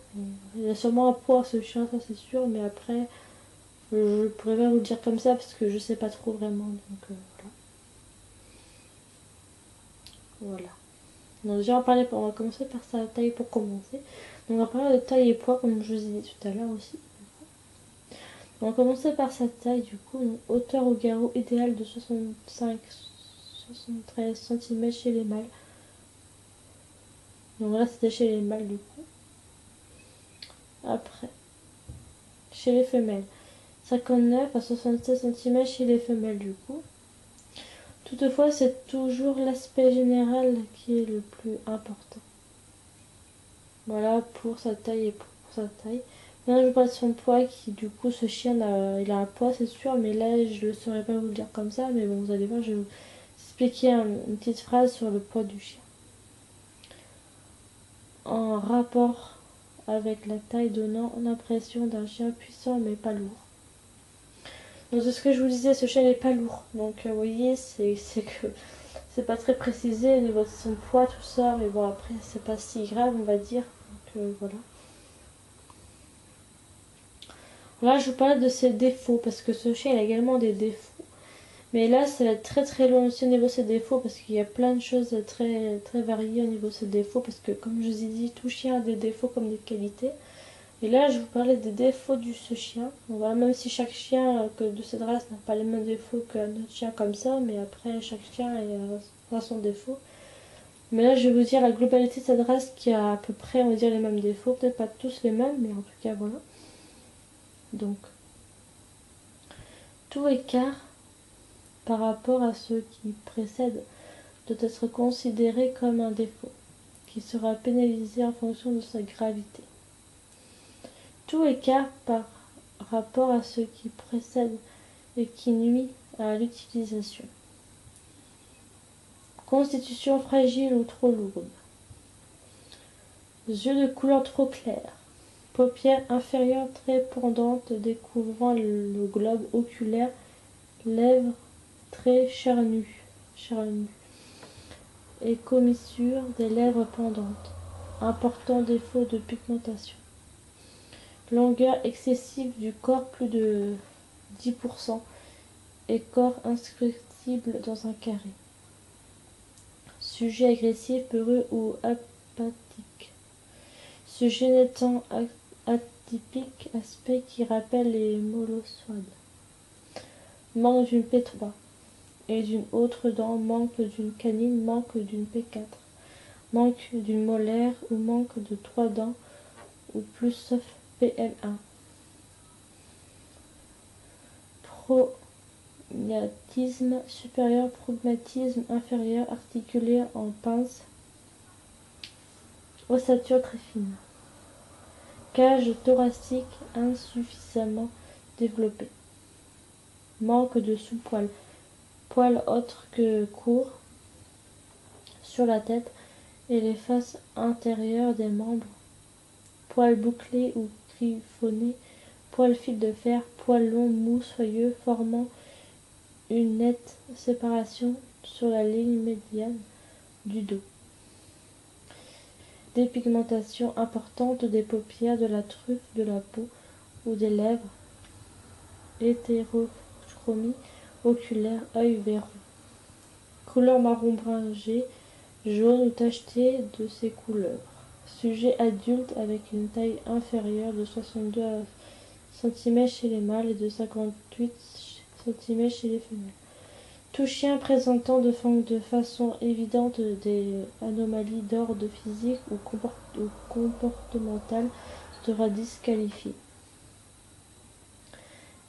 Il y a sûrement un poids ce chien, ça c'est sûr, mais après, je pourrais pas vous le dire comme ça, parce que je sais pas trop vraiment, donc voilà. Donc déjà on va commencer par sa taille pour commencer. Donc on va parler de taille et poids comme je vous ai dit tout à l'heure aussi. On va commencer par sa taille du coup. Une hauteur au garrot idéale de 65-73 cm chez les mâles. Donc là c'était chez les mâles du coup. Après, chez les femelles, 59 à 76 cm chez les femelles du coup. Toutefois c'est toujours l'aspect général qui est le plus important. Voilà pour sa taille et pour sa taille. Maintenant je parle de son poids qui du coup ce chien il a un poids c'est sûr, mais là je ne saurais pas vous le dire comme ça, mais bon vous allez voir, je vais vous expliquer une petite phrase sur le poids du chien. En rapport avec la taille donnant l'impression d'un chien puissant mais pas lourd. Donc de ce que je vous disais, ce chien n'est pas lourd. Donc vous voyez, c'est que c'est pas très précisé au niveau de son poids, tout ça, mais bon après c'est pas si grave on va dire. Donc voilà. Là, je vous parle de ses défauts, parce que ce chien il a également des défauts. Mais là, ça va être très très long aussi au niveau de ses défauts, parce qu'il y a plein de choses très très variées au niveau de ses défauts, parce que comme je vous ai dit, tout chien a des défauts comme des qualités. Et là, je vous parlais des défauts de ce chien. Voilà, même si chaque chien que de cette race n'a pas les mêmes défauts qu'un autre chien comme ça, mais après, chaque chien a son défaut. Mais là, je vais vous dire la globalité de cette race qui a à peu près, on va dire, les mêmes défauts. Peut-être pas tous les mêmes, mais en tout cas, voilà. Donc, tout écart par rapport à ceux qui précèdent doit être considéré comme un défaut, qui sera pénalisé en fonction de sa gravité. Tout écart par rapport à ce qui précède et qui nuit à l'utilisation. Constitution fragile ou trop lourde. Yeux de couleur trop claire. Paupières inférieures très pendantes découvrant le globe oculaire. Lèvres très charnues. Et commissure des lèvres pendantes. Important défaut de pigmentation. Longueur excessive du corps, plus de 10%, et corps inscriptible dans un carré. Sujet agressif, peureux ou apathique. Sujet n'étant atypique, aspect qui rappelle les molossoides. Manque d'une P3 et d'une autre dent, manque d'une canine, manque d'une P4, manque d'une molaire ou manque de 3 dents ou plus sauf PM1. Prognatisme supérieur, prognatisme inférieur, articulé en pince, ossature très fine. Cage thoracique insuffisamment développée. Manque de sous-poil. Poils autres que courts sur la tête et les faces intérieures des membres. Poils bouclés ou griffonnés. Poils fil de fer. Poils longs, mous, soyeux, formant une nette séparation sur la ligne médiane du dos. Dépigmentation importante des paupières, de la truffe, de la peau ou des lèvres. Hétérochromie oculaire, œil vert. Couleur marron bringé, jaune ou tacheté de ces couleurs. Sujet adulte avec une taille inférieure de 62 cm chez les mâles et de 58 cm chez les femelles. Tout chien présentant de façon évidente des anomalies d'ordre physique ou comportemental sera disqualifié.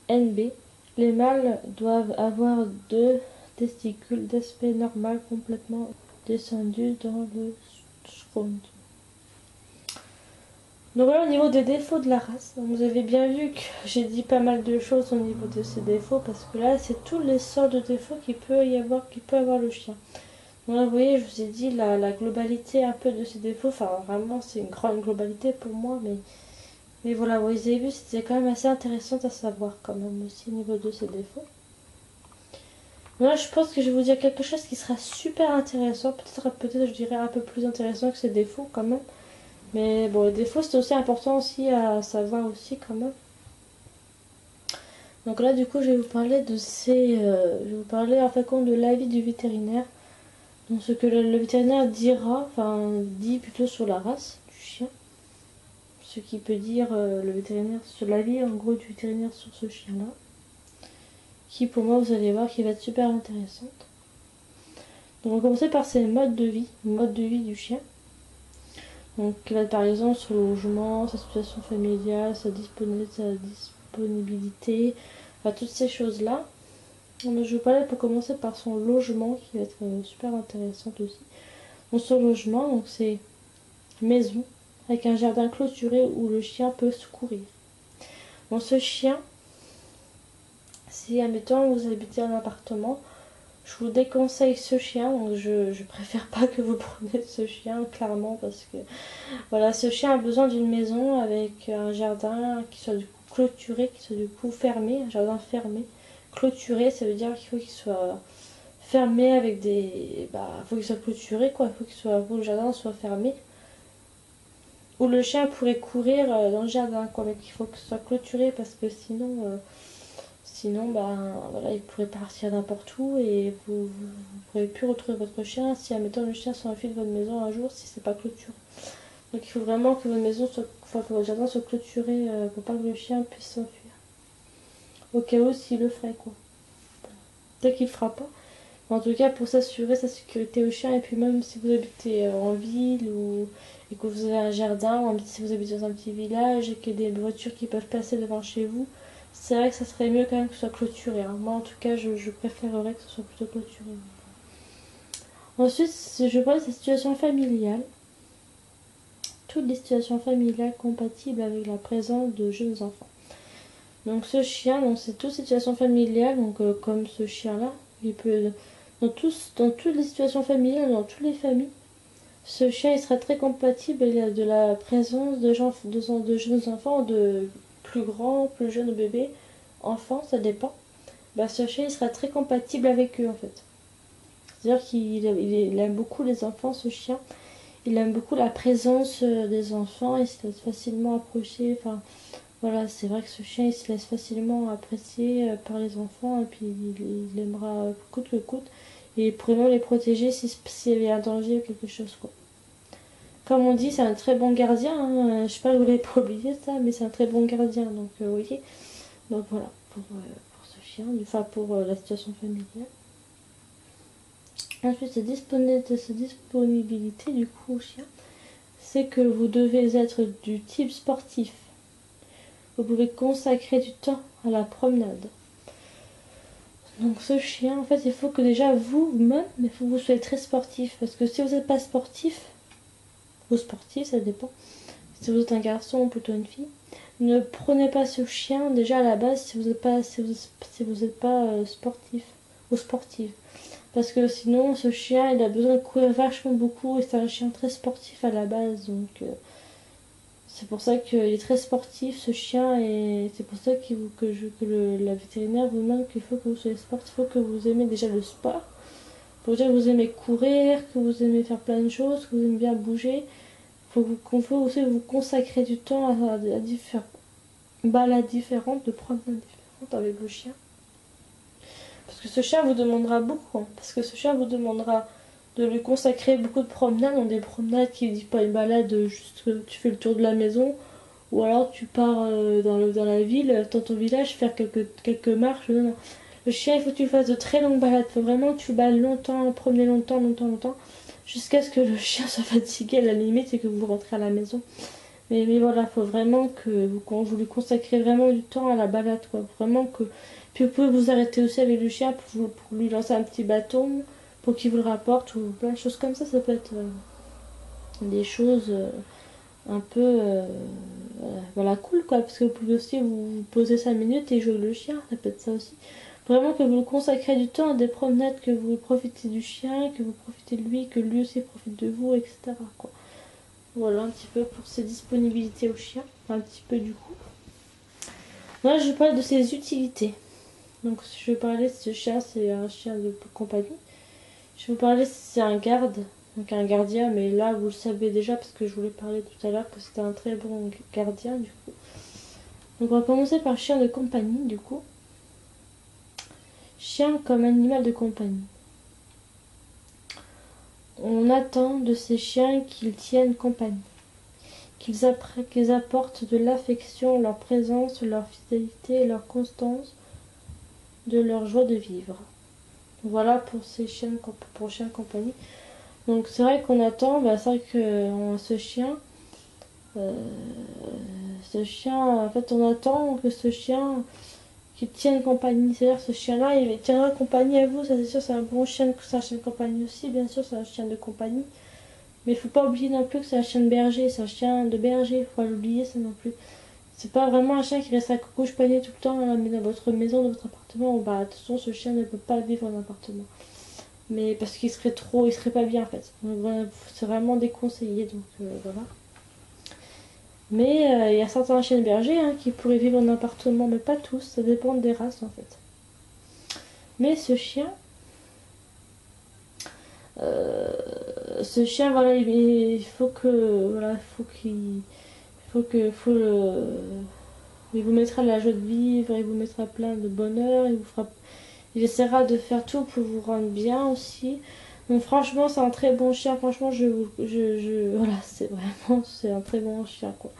NB. Les mâles doivent avoir 2 testicules d'aspect normal complètement descendus dans le scrotum. Donc voilà au niveau des défauts de la race. Donc vous avez bien vu que j'ai dit pas mal de choses au niveau de ces défauts, parce que là c'est tous les sortes de défauts qu'il peut avoir le chien. Voilà, vous voyez, je vous ai dit la globalité un peu de ses défauts. Enfin, vraiment, c'est une grande globalité pour moi. Mais voilà, vous avez vu, c'était quand même assez intéressant à savoir quand même aussi au niveau de ses défauts. Moi, je pense que je vais vous dire quelque chose qui sera super intéressant. Peut-être, je dirais un peu plus intéressant que ses défauts quand même. Mais bon, les défauts, c'est aussi important aussi à savoir aussi quand même. Donc là, du coup, je vais vous parler je vais vous parler en fait compte de l'avis du vétérinaire. Donc ce que le vétérinaire dira, enfin dit plutôt sur la race du chien. Ce qui peut dire le vétérinaire sur l'avis en gros du vétérinaire sur ce chien-là. Qui pour moi, vous allez voir, qui va être super intéressante. Donc on va commencer par ses modes de vie, le mode de vie du chien. Donc qui va être par exemple son logement, sa situation familiale, sa disponibilité, enfin toutes ces choses-là. Donc, je vais parler pour commencer par son logement qui va être super intéressante aussi. Donc son logement, donc c'est maison avec un jardin clôturé où le chien peut se courir. Donc ce chien, si admettons vous habitez un appartement, je vous déconseille ce chien, donc je préfère pas que vous preniez ce chien, clairement, parce que voilà, ce chien a besoin d'une maison avec un jardin qui soit du coup clôturé, qui soit du coup fermé, un jardin fermé. Clôturé, ça veut dire qu'il faut qu'il soit fermé avec des. Bah, faut qu'il soit clôturé, quoi, faut que le jardin soit fermé. Où le chien pourrait courir dans le jardin, quoi, mais qu'il faut que ce soit clôturé parce que sinon, bah, voilà, il pourrait partir n'importe où et vous ne pourrez plus retrouver votre chien si, admettons, le chien s'enfuit de votre maison un jour si c'est pas clôturé. Donc il faut vraiment que votre maison soit, enfin, que votre jardin soit clôturé pour pas que le chien puisse s'enfuir. Au cas où s'il le ferait, quoi. Peut-être qu'il le fera pas. Mais en tout cas, pour s'assurer sa sécurité au chien, et puis même si vous habitez en ville et que vous avez un jardin, ou si vous habitez dans un petit village et qu'il y a des voitures qui peuvent passer devant chez vous, c'est vrai que ça serait mieux quand même que ce soit clôturé. Hein. Moi, en tout cas, je préférerais que ce soit plutôt clôturé. Ensuite, je parle de sa situation familiale. Toutes les situations familiales compatibles avec la présence de jeunes enfants. Donc ce chien, donc c'est toute situation familiale, donc comme ce chien-là, il peut dans toutes les situations familiales, dans toutes les familles, ce chien il sera très compatible de la présence de jeunes enfants, de plus grands, plus jeunes bébés, enfants, ça dépend. Bah, ce chien il sera très compatible avec eux en fait. C'est-à-dire qu'il aime beaucoup les enfants, ce chien. Il aime beaucoup la présence des enfants, il se laisse facilement approcher. Enfin, voilà, c'est vrai que ce chien il se laisse facilement apprécier par les enfants et puis il aimera coûte que coûte. Et il pourrait même les protéger s'il y avait un danger ou quelque chose, quoi. Comme on dit, c'est un très bon gardien. Hein. Je sais pas, vous l'avez pas oublié ça, mais c'est un très bon gardien. Donc, vous voyez. Donc voilà, pour ce chien, enfin pour la situation familiale. Ensuite, sa disponibilité du coup au chien, c'est que vous devez être du type sportif. Vous pouvez consacrer du temps à la promenade. Donc ce chien, en fait, il faut que déjà vous-même, il faut que vous soyez très sportif. Parce que si vous n'êtes pas sportif, ou sportif, ça dépend. Si vous êtes un garçon ou plutôt une fille, ne prenez pas ce chien déjà à la base si vous n'êtes pas, sportif ou sportive. Parce que sinon, ce chien, il a besoin de courir vachement beaucoup et c'est un chien très sportif à la base. Donc c'est pour ça qu'il est très sportif ce chien et c'est pour ça la vétérinaire vous demande qu'il faut que vous soyez sportif, il faut que vous aimez déjà le sport. Faut dire que vous aimez courir, que vous aimez faire plein de choses, que vous aimez bien bouger. Qu'on faut aussi vous consacrer du temps à différentes balades différentes, de promenades différentes avec le chien. Parce que ce chien vous demandera beaucoup. Hein, parce que ce chien vous demandera de lui consacrer beaucoup de promenades. Donc des promenades qui ne disent pas une balade, juste que tu fais le tour de la maison. Ou alors tu pars dans la ville, dans ton village, faire quelques marches. Non, non. Le chien, il faut que tu fasses de très longues balades. Il faut vraiment que tu balades longtemps, promener longtemps, longtemps, longtemps. Jusqu'à ce que le chien soit fatigué à la limite et que vous rentrez à la maison. Mais voilà, il faut vraiment que vous lui consacrez vraiment du temps à la balade, quoi. Vraiment que. Puis vous pouvez vous arrêter aussi avec le chien pour lui lancer un petit bâton, pour qu'il vous le rapporte, ou plein de choses comme ça. Ça peut être des choses un peu. Voilà, cool, quoi. Parce que vous pouvez aussi vous poser 5 minutes et jouer avec le chien, ça peut être ça aussi. vraiment que vous le consacrez du temps à des promenades, que vous profitez du chien, que vous profitez de lui, que lui aussi profite de vous, etc. quoi. Voilà un petit peu pour ses disponibilités au chien, un petit peu du coup. Là, je parle de ses utilités. Donc, je vais parler de ce chien, c'est un chien de compagnie. Je vais vous parler, c'est un garde, donc un gardien, mais là, vous le savez déjà parce que je vous l'ai parlé tout à l'heure que c'était un très bon gardien, du coup. Donc, on va commencer par chien de compagnie, du coup. Chien comme animal de compagnie. On attend de ces chiens qu'ils tiennent compagnie, qu'ils apportent de l'affection, leur présence, leur fidélité, leur constance, de leur joie de vivre. Voilà pour ces chiens, pour chiens de compagnie. Donc c'est vrai qu'on attend, c'est vrai que euh, ce chien, en fait on attend que ce chien qu'il tienne compagnie. C'est-à-dire ce chien-là, il tiendra compagnie à vous, ça c'est sûr, c'est un bon chien, c'est un chien de compagnie aussi, bien sûr, c'est un chien de compagnie. Mais il faut pas oublier non plus que c'est un chien de berger, c'est un chien de berger, faut pas l'oublier ça non plus. C'est pas vraiment un chien qui reste à couche-panier tout le temps dans votre maison, dans votre appartement. Bah, de toute façon, ce chien ne peut pas vivre en appartement. Mais parce qu'il serait trop, il serait pas bien en fait. C'est vraiment déconseillé, donc voilà. Mais il y a certains chiens de berger qui pourraient vivre en appartement, mais pas tous, ça dépend des races en fait. Mais euh, ce chien, voilà, il faut que, voilà, il vous mettra de la joie de vivre, il vous mettra plein de bonheur, il essaiera de faire tout pour vous rendre bien aussi. Donc franchement, c'est un très bon chien. Franchement, voilà, c'est un très bon chien quoi.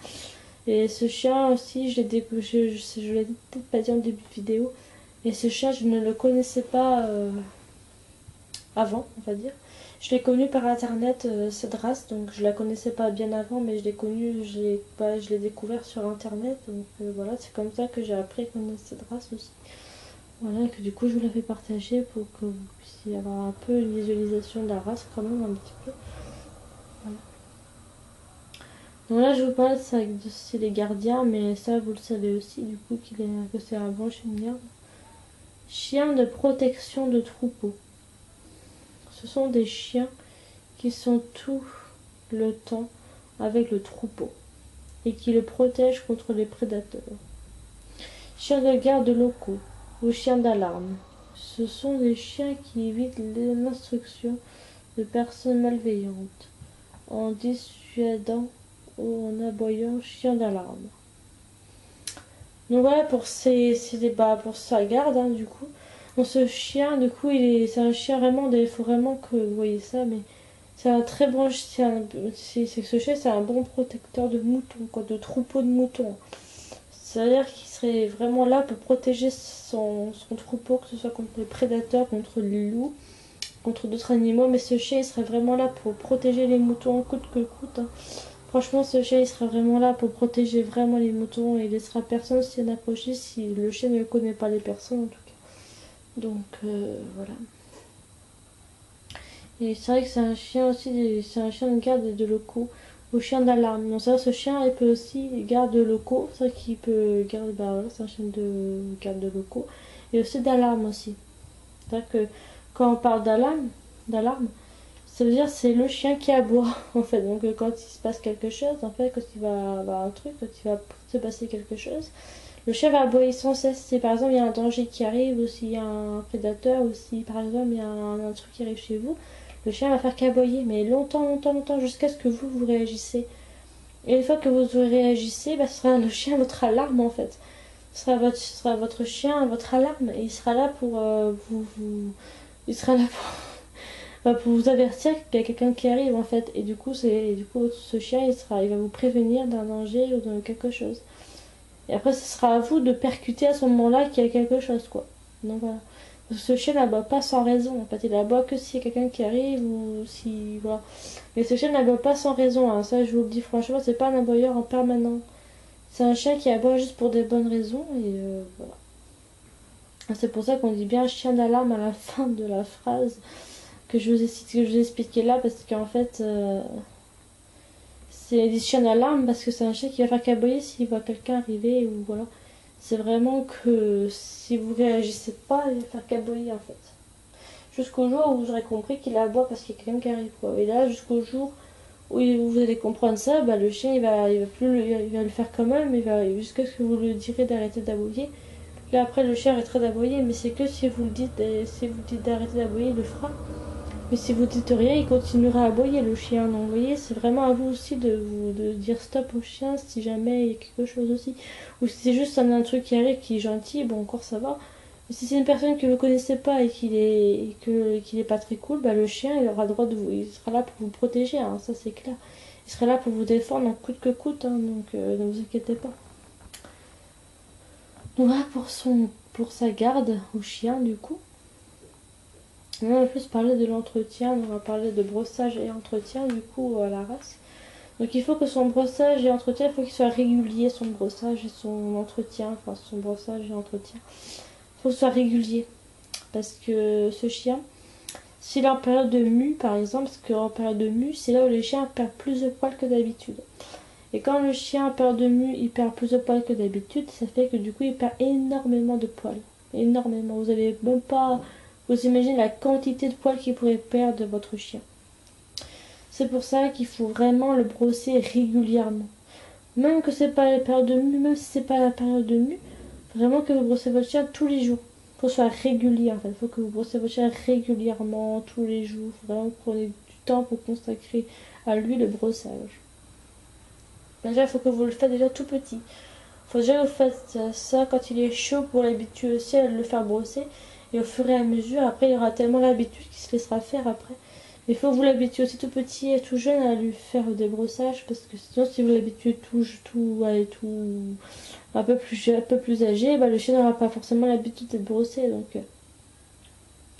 Et ce chien aussi, je l'ai peut-être pas dit en début de vidéo. Et ce chien, je ne le connaissais pas avant, on va dire. Je l'ai connu par internet, cette race, donc je la connaissais pas bien avant, mais je l'ai connu, je l'ai découvert sur internet, donc voilà, c'est comme ça que j'ai appris à connaître cette race aussi. Voilà, que du coup je vous la fais partager pour que vous puissiez avoir un peu une visualisation de la race quand même, un petit peu. Voilà. Donc là je vous parle de ça, c'est les gardiens, mais ça vous le savez aussi du coup que c'est un bon chien de garde. Chien de protection de troupeau. Ce sont des chiens qui sont tout le temps avec le troupeau et qui le protègent contre les prédateurs. Chiens de garde locaux ou chiens d'alarme. Ce sont des chiens qui évitent l'instruction de personnes malveillantes en dissuadant ou en aboyant chien d'alarme. Donc voilà pour pour sa garde du coup. Donc ce chien du coup c'est un chien vraiment, il faut vraiment que vous voyez ça, mais c'est un très bon chien. C'est que ce chien c'est un bon protecteur de moutons, quoi, de troupeaux de moutons. C'est-à-dire qu'il serait vraiment là pour protéger son troupeau, que ce soit contre les prédateurs, contre les loups, contre d'autres animaux. Mais ce chien, il serait vraiment là pour protéger les moutons, coûte que coûte. Franchement, ce chien, il sera vraiment là pour protéger vraiment les moutons et il laissera personne s'y en approcher si le chien ne connaît pas les personnes, en tout cas. Donc, voilà. Et c'est vrai que c'est un chien aussi, c'est un chien de garde de locaux au chien d'alarme. Donc ça, ce chien, il peut aussi garde de locaux. C'est vrai qu'il peut garder, voilà, c'est un chien de garde de locaux. Et aussi d'alarme aussi. C'est-à-dire que quand on parle d'alarme, ça veut dire c'est le chien qui aboie en fait. Donc quand il se passe quelque chose, en fait, quand il va avoir un truc, quand il va se passer quelque chose, le chien va aboyer sans cesse. Si par exemple il y a un danger qui arrive, ou s'il y a un prédateur, ou si par exemple il y a un truc qui arrive chez vous, le chien va faire qu'aboyer, mais longtemps, jusqu'à ce que vous réagissez. Et une fois que vous réagissez, ce sera le chien votre alarme en fait. Ce sera votre chien, votre alarme, et il sera là pour il sera là pour vous avertir qu'il y a quelqu'un qui arrive en fait. Et du coup, ce chien, il va vous prévenir d'un danger ou de quelque chose. Et après, ce sera à vous de percuter à ce moment-là qu'il y a quelque chose, quoi. Donc voilà. Ce chien n'aboie pas sans raison. En fait, il aboie que s'il y a quelqu'un qui arrive ou si. Voilà. Mais ce chien n'aboie pas sans raison. Ça, je vous le dis franchement, c'est pas un aboyeur en permanent. C'est un chien qui aboie juste pour des bonnes raisons. Et voilà. C'est pour ça qu'on dit bien chien d'alarme à la fin de la phrase que je vous ai expliqué là. Parce qu'en fait, c'est des chiens d'alarme parce que c'est un chien qui va faire qu'aboyer s'il voit quelqu'un arriver ou voilà. c'est vraiment que si vous réagissez pas, il va faire qu'aboyer en fait. Jusqu'au jour où vous aurez compris qu'il aboie parce qu'il y a quelqu'un qui arrive quoi. Et là, jusqu'au jour où vous allez comprendre ça, bah, le chien il va plus il va le faire quand même, jusqu'à ce que vous le direz d'arrêter d'aboyer. Là après le chien arrêtera d'aboyer, mais c'est que si vous le dites, si vous dites d'arrêter d'aboyer, il le fera. Mais si vous dites rien, il continuera à aboyer le chien. Donc vous voyez, c'est vraiment à vous aussi de dire stop au chien si jamais il y a quelque chose aussi. Ou si c'est juste un truc qui arrive qui est gentil, bon encore ça va. Mais si c'est une personne que vous connaissez pas et qu'il est pas très cool, bah le chien il aura le droit de vous, il sera là pour vous protéger, hein, ça c'est clair. Il sera là pour vous défendre en coûte que coûte, hein, donc ne vous inquiétez pas. Donc voilà pour sa garde au chien du coup. On va plus parler de l'entretien, on va parler de brossage et entretien du coup à la race. Donc il faut que son brossage et entretien, il faut qu'il soit régulier, son brossage et son entretien, enfin son brossage et entretien. Il faut que ce soit régulier. Parce que ce chien, s'il est en période de mue par exemple, parce qu'en période de mue, c'est là où les chiens perdent plus de poils que d'habitude. Et quand le chien en période de mue, il perd plus de poils que d'habitude, ça fait que du coup il perd énormément de poils. Énormément. Vous n'avez même pas... Vous imaginez la quantité de poils qu'il pourrait perdre votre chien. C'est pour ça qu'il faut vraiment le brosser régulièrement. Même que c'est pas la période de mue, même si c'est pas la période de mue, vraiment que vous brossez votre chien tous les jours. Il faut que ce soit régulier en fait. Il faut que vous brossez votre chien régulièrement, tous les jours. Il faut vraiment prendre du temps pour consacrer à lui le brossage. Déjà, il faut que vous le fassiez déjà tout petit. Il faut déjà que vous fassiez ça quand il est chaud pour l'habituer aussi à le faire brosser. Et au fur et à mesure, après, il aura tellement l'habitude qu'il se laissera faire après. Mais il faut que vous l'habituez aussi tout petit et tout jeune à lui faire des brossages. Parce que sinon, si vous l'habituez un peu plus âgé, bah, le chien n'aura pas forcément l'habitude d'être brossé. Donc,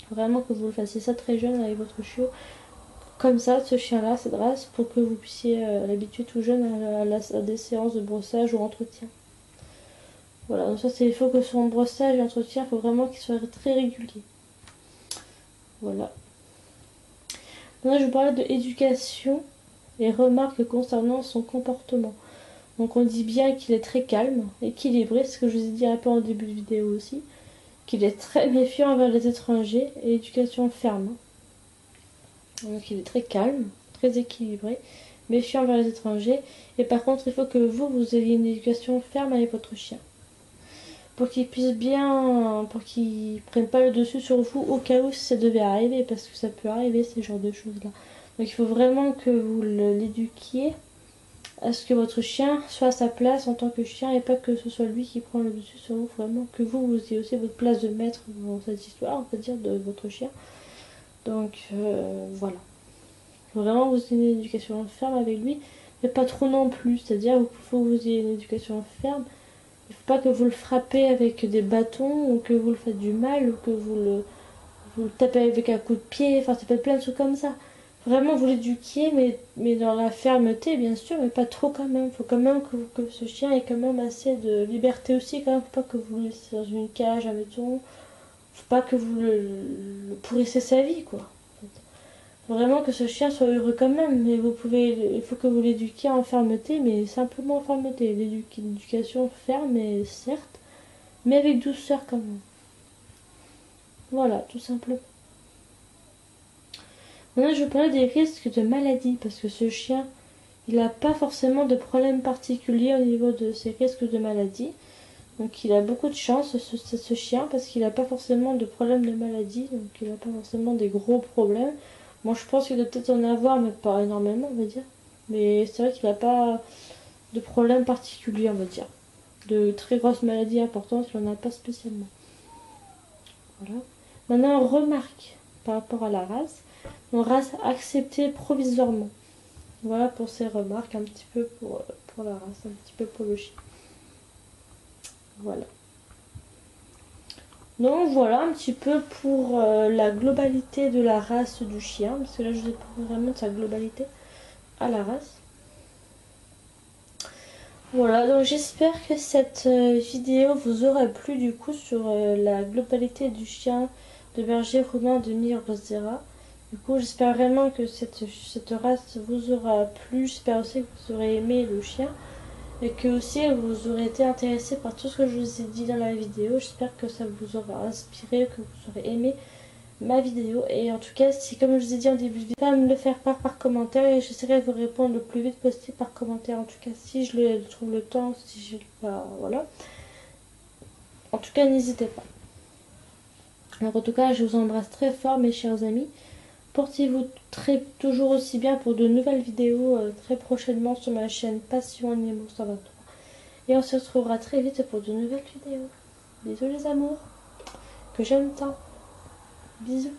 vraiment que vous le fassiez ça très jeune avec votre chiot. Comme ça, ce chien-là, cette race, pour que vous puissiez l'habituer tout jeune à des séances de brossage ou entretien. Voilà, donc ça, il faut que son brossage et entretien, il faut vraiment qu'il soit très régulier. Voilà. Maintenant, je vous parlais de éducation et remarques concernant son comportement. Donc, on dit bien qu'il est très calme, équilibré, ce que je vous ai dit un peu en début de vidéo aussi, qu'il est très méfiant envers les étrangers et éducation ferme. Donc, il est très calme, très équilibré, méfiant envers les étrangers. Et par contre, il faut que vous ayez une éducation ferme avec votre chien. Pour qu'il puisse bien, pour qu'il prenne pas le dessus sur vous au cas où ça devait arriver, parce que ça peut arriver ces genres de choses là. Donc il faut vraiment que vous l'éduquiez à ce que votre chien soit à sa place en tant que chien et pas que ce soit lui qui prend le dessus sur vous. Vraiment que vous ayez aussi votre place de maître dans cette histoire, on peut dire, de votre chien. Donc voilà. Il faut vraiment vous ayez une éducation ferme avec lui, mais pas trop non plus. C'est-à-dire qu'il faut que vous ayez une éducation ferme. Il ne faut pas que vous le frappez avec des bâtons ou que vous le faites du mal ou que vous le tapez avec un coup de pied. Enfin, ça peut être plein de trucs comme ça. Vraiment, vous l'éduquiez, mais dans la fermeté, bien sûr, mais pas trop quand même. Il faut quand même que ce chien ait quand même assez de liberté aussi. Quand même, faut pas que vous le laissez dans une cage, admettons. Faut pas que vous le pourrissez sa vie, quoi. Faut vraiment que ce chien soit heureux quand même, mais il faut que vous l'éduquiez en fermeté, mais simplement en fermeté. L'éducation ferme, certes, mais avec douceur quand même. Voilà, tout simplement. Maintenant, je vais parler des risques de maladie, parce que ce chien, il n'a pas forcément de problème particulier au niveau de ses risques de maladie. Donc il a beaucoup de chance, ce chien, parce qu'il n'a pas forcément de problème de maladie, donc il n'a pas forcément des gros problèmes. Moi, je pense qu'il doit peut-être en avoir, mais pas énormément, on va dire. Mais c'est vrai qu'il n'a pas de problème particulier, on va dire. De très grosses maladies importantes, il n'en a pas spécialement. Voilà. Maintenant, remarque par rapport à la race. Une race acceptée provisoirement. Voilà pour ces remarques, un petit peu pour la race, un petit peu pour le chien. Voilà. Donc voilà un petit peu pour la globalité de la race du chien, parce que là je vous ai parlé vraiment de sa globalité à la race. Voilà, donc j'espère que cette vidéo vous aura plu du coup sur la globalité du chien de berger roumain de Nirozera. Du coup j'espère vraiment que cette race vous aura plu, j'espère aussi que vous aurez aimé le chien. et que aussi vous aurez été intéressé par tout ce que je vous ai dit dans la vidéo. J'espère que ça vous aura inspiré, que vous aurez aimé ma vidéo. Et en tout cas, si comme je vous ai dit en début de vidéo, pas à me le faire part par commentaire et j'essaierai de vous répondre le plus vite possible par commentaire. En tout cas, si je trouve le temps, si je voilà. En tout cas, n'hésitez pas. Alors en tout cas, je vous embrasse très fort mes chers amis. Portez-vous toujours aussi bien pour de nouvelles vidéos très prochainement sur ma chaîne Passion Nemo 123. Et on se retrouvera très vite pour de nouvelles vidéos. Bisous les amours, que j'aime tant. Bisous.